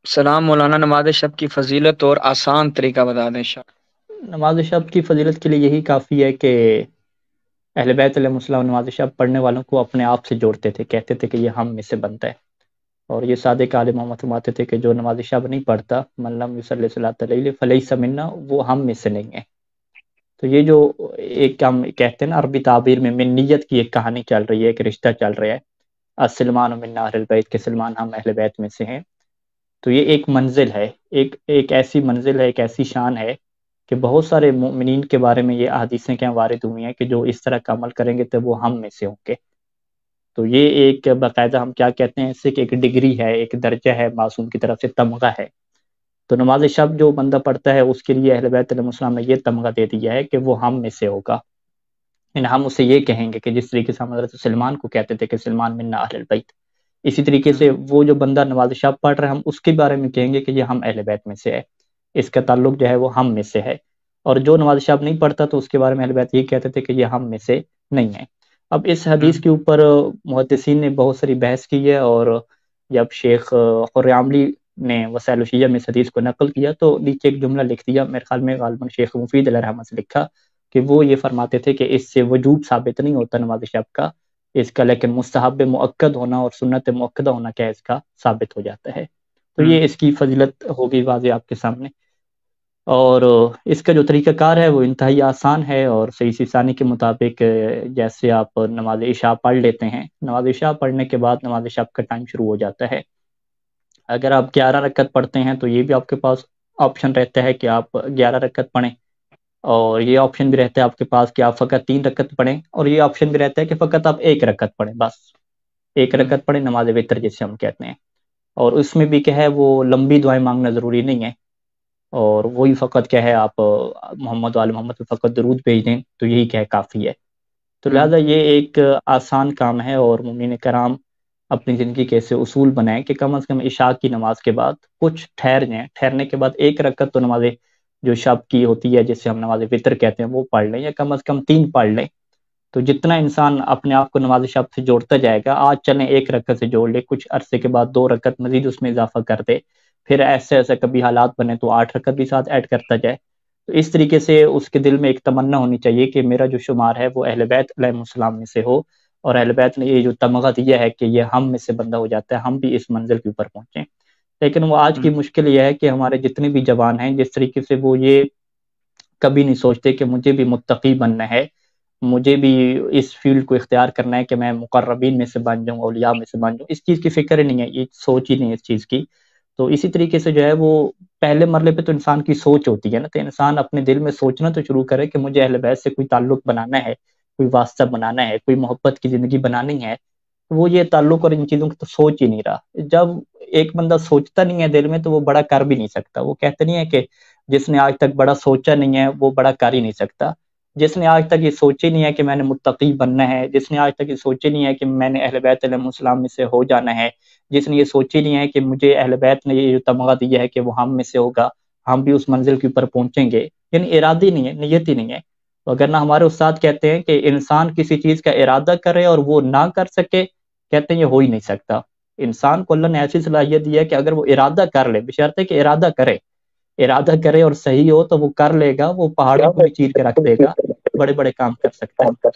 سلام مولانا، نماز شب کی فضیلت اور آسان طریقہ بتا دیں شاہ۔ نماز شب کی فضیلت کے لیے یہی کافی ہے کہ اہل بیت علیہ السلام نماز شب پڑھنے والوں کو اپنے آپ سے جوڑتے تھے، کہتے تھے کہ یہ ہم میں سے بنتا ہے۔ اور یہ صادق عالم محمد فرماتے تھے کہ جو نماز شب نہیں پڑھتا، من لم یصلی صلاۃ اللیل فلیس منا، وہ ہم میں سے نہیں ہے۔ تو یہ جو ایک ہم کہتے ہیں نا عربی تعبیر میں منیت کی ایک کہانی چل رہی ہے، ایک رشتہ چل رہا ہے، السلمان منا اہل البیت، کے سلمان ہم اہل بیت میں سے ہیں۔ تو یہ ایک منزل ہے، ایک ایسی منزل ہے، ایک ایسی شان ہے کہ بہت سارے مومنین کے بارے میں یہ احادیثیں کیا وارد ہوئی ہیں کہ جو اس طرح کا عمل کریں گے تو وہ ہم میں سے ہوں گے۔ تو یہ ایک باقاعدہ ہم کیا کہتے ہیں، اس سے کہ ایک ڈگری ہے، ایک درجہ ہے، معصوم کی طرف سے تمغہ ہے۔ تو نماز شب جو بندہ پڑھتا ہے اس کے لیے اہل بیت علیہ السلام نے یہ تمغہ دے دیا ہے کہ وہ ہم میں سے ہوگا۔ یعنی ہم اسے یہ کہیں گے کہ جس طریقے سے ہم حضرت سلمان کو کہتے تھے کہ سلمان منا اہل البیت، اسی طریقے سے وہ جو بندہ نماز شب پڑھ رہا ہے ہم اس کے بارے میں کہیں گے کہ یہ ہم اہل بیت میں سے ہے، اس کا تعلق جو ہے وہ ہم میں سے ہے۔ اور جو نماز شب نہیں پڑھتا تو اس کے بارے میں اہل بیت یہ کہتے تھے کہ یہ ہم میں سے نہیں ہے۔ اب اس حدیث کے اوپر محدثین نے بہت ساری بحث کی ہے، اور جب شیخ حریاملی نے وسائل الشیعہ میں اس حدیث کو نقل کیا تو نیچے ایک جملہ لکھ دیا، میرے خیال میں غالباً شیخ مفید علیہ رحمۃ سے لکھا، کہ وہ یہ فرماتے تھے کہ اس سے وجوب ثابت نہیں ہوتا نماز شب کا، اس کا لیکن مستحب مؤکد ہونا اور سنت مؤکدہ ہونا کیا اس کا ثابت ہو جاتا ہے۔ تو یہ اس کی فضیلت ہوگی واضح آپ کے سامنے۔ اور اس کا جو طریقہ کار ہے وہ انتہائی آسان ہے، اور صحیح ثانی کے مطابق جیسے آپ نماز عشاء پڑھ لیتے ہیں، نماز عشاء پڑھنے کے بعد نماز شب کا ٹائم شروع ہو جاتا ہے۔ اگر آپ 11 رکعت پڑھتے ہیں تو یہ بھی آپ کے پاس آپشن رہتا ہے کہ آپ 11 رکعت پڑھیں، اور یہ آپشن بھی رہتا ہے آپ کے پاس کہ آپ فقط 3 رکعت پڑھیں، اور یہ آپشن بھی رہتا ہے کہ فقط آپ 1 رکعت پڑھیں، بس 1 رکعت پڑھیں، نماز وتر جسے ہم کہتے ہیں۔ اور اس میں بھی کیا ہے وہ لمبی دعائیں مانگنا ضروری نہیں ہے، اور وہی فقط کیا ہے آپ محمد وآل محمد پہ فقط درود بھیج دیں تو یہی کیا ہے کافی ہے۔ تو لہٰذا یہ ایک آسان کام ہے، اور مومنین کرام اپنی زندگی کے ایسے اصول بنائیں کہ کم از کم عشاء کی نماز کے بعد کچھ ٹھہر جائیں، ٹھہرنے کے بعد 1 رکعت تو نماز جو شب کی ہوتی ہے جسے ہم نماز وتر کہتے ہیں وہ پڑھ لیں، یا کم از کم 3 پڑھ لیں۔ تو جتنا انسان اپنے آپ کو نماز شب سے جوڑتا جائے گا، آج چلیں 1 رکعت سے جوڑ لے، کچھ عرصے کے بعد 2 رکعت مزید اس میں اضافہ کر دے، پھر ایسے ایسے کبھی حالات بنے تو 8 رکعت بھی ساتھ ایڈ کرتا جائے۔ تو اس طریقے سے اس کے دل میں ایک تمنا ہونی چاہیے کہ میرا جو شمار ہے وہ اہل بیت علیہ السلام میں سے ہو، اور اہل بیت نے یہ جو تمغہ دیا ہے کہ یہ ہم میں سے بندہ ہو جاتا ہے، ہم بھی اس منزل کے اوپر پہنچیں۔ لیکن وہ آج کی مشکل یہ ہے کہ ہمارے جتنے بھی جوان ہیں جس طریقے سے وہ یہ کبھی نہیں سوچتے کہ مجھے بھی متقی بننا ہے، مجھے بھی اس فیلڈ کو اختیار کرنا ہے کہ میں مقربین میں سے بن جاؤں، اولیاء میں سے بن جاؤں، اس چیز کی فکر ہی نہیں ہے، یہ سوچ ہی نہیں ہے اس چیز کی۔ تو اسی طریقے سے جو ہے وہ پہلے مرحلے پہ تو انسان کی سوچ ہوتی ہے نا، تو انسان اپنے دل میں سوچنا تو شروع کرے کہ مجھے اہل بیت سے کوئی تعلق بنانا ہے، کوئی واسطہ بنانا ہے، کوئی محبت کی زندگی بنانی ہے۔ وہ یہ تعلق اور ان چیزوں کو تو سوچ ہی نہیں رہا۔ جب ایک بندہ سوچتا نہیں ہے دل میں تو وہ بڑا کر بھی نہیں سکتا۔ وہ کہتے نہیں ہے کہ جس نے آج تک بڑا سوچا نہیں ہے وہ بڑا کر ہی نہیں سکتا۔ جس نے آج تک یہ سوچی نہیں ہے کہ میں نے متقی بننا ہے، جس نے آج تک یہ سوچی نہیں ہے کہ میں نے اہل بیت علیہ السلام میں سے ہو جانا ہے، جس نے یہ سوچی نہیں ہے کہ مجھے اہل بیت نے یہ جو تمغہ دیا ہے کہ وہ ہم میں سے ہوگا، ہم بھی اس منزل کے اوپر پہنچیں گے، یعنی ارادی نہیں ہے، نیت ہی نہیں ہے۔ اگر نہ ہمارے استاد کہتے ہیں کہ انسان کسی چیز کا ارادہ کرے اور وہ نہ کر سکے، کہتے ہیں یہ ہو ہی نہیں سکتا۔ انسان کو اللہ نے ایسی صلاحیت دی ہے کہ اگر وہ ارادہ کر لے، بشرطے کہ ارادہ کرے، ارادہ کرے اور صحیح ہو تو وہ کر لے گا، وہ پہاڑوں کو بھی چیر کے رکھ دے گا، بڑے بڑے کام کر سکتا ہے۔